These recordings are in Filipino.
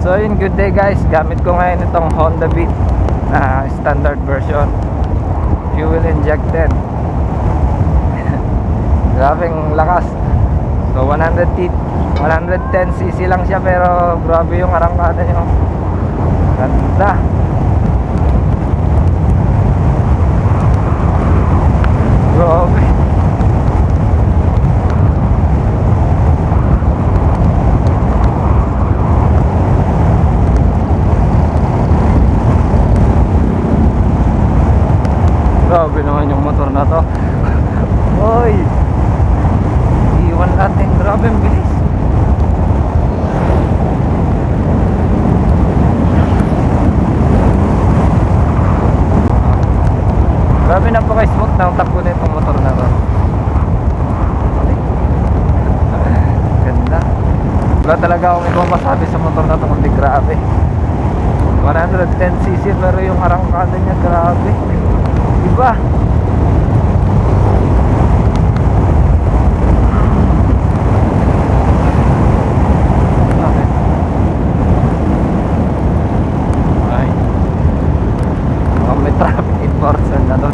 So yun, good day guys. Gamit ko ngayon itong Honda Beat na standard version, fuel injected. Grabing lakas. So 110cc lang siya, pero grabe yung arangkada nyo. Ganda. Grabe. Grabe naman yung motor na to. Oy, iwan natin. Grabe ang bilis. Grabe, napaka-smooth ng takbo na itong motor na to. Ganda. Wala talaga akong ibang masabi sa motor na to kundi grabe. 110cc pero yung arangkada niya grabe. Diba? Okay. Ay. May traffic enforcer na doon.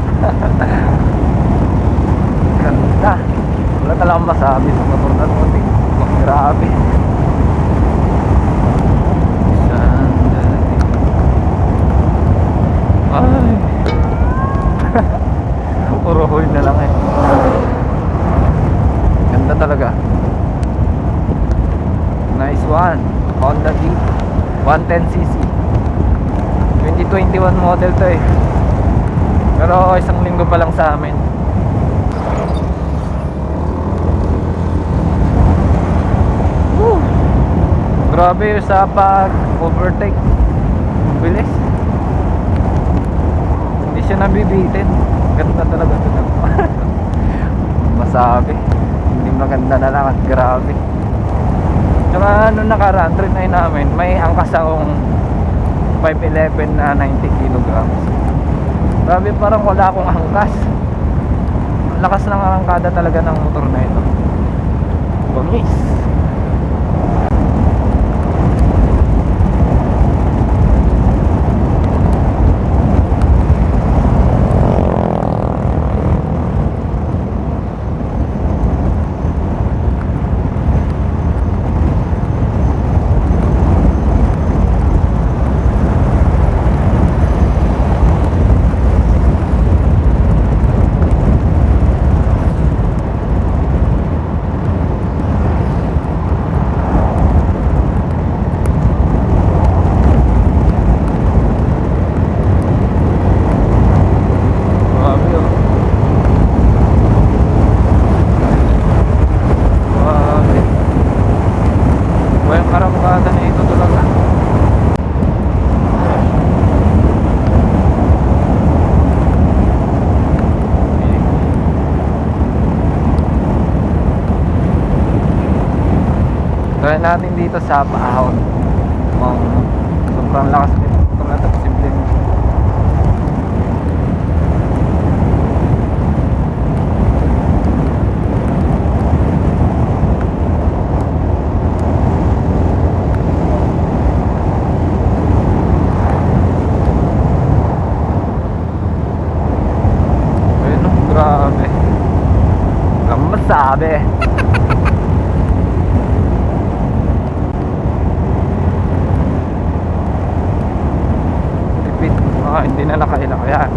Ganda. Wala talagang masabi sa motor na doon. Grabe. Ay. Puro hoy na lang eh. Ganda talaga. Nice one. Honda Beat 110cc 2021 model to eh. Pero isang linggo pa lang sa amin. Woo! Grabe sa pag-overtake. Bilis. Hindi siya nabibitin. Ganda talaga ito. Masabi. Hindi maganda na lang at grabe. Tsaka nung nakaraan, trinay namin, may angkas akong 511 na 90 kilograms. Grabe, parang wala akong angkas. Lakas ng arangkada talaga ng motor na ito. Bangis. Try natin dito sa Paahon. Sobrang lakas nito. Kung natin posibleng ayun, grabe. Ang masabi. Hindi na nakailang kaya.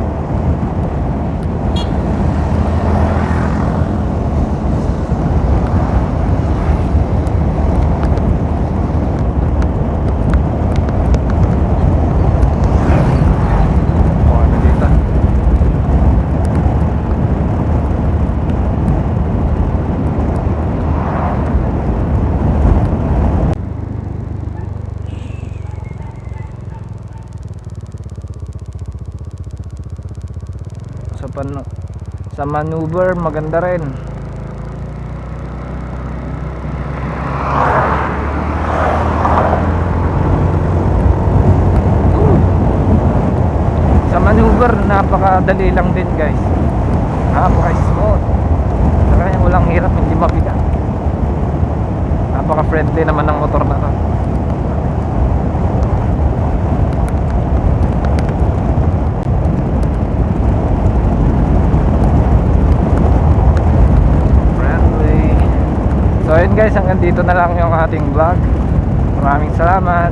Sa maneuver maganda rin. Sa maneuver napakadali lang din guys. Napaka-smooth. Saka yung walang hirap, hindi mabigat. Napaka-friendly naman ng motor na to. yun guys, hanggang dito na lang yung ating vlog. Maraming salamat.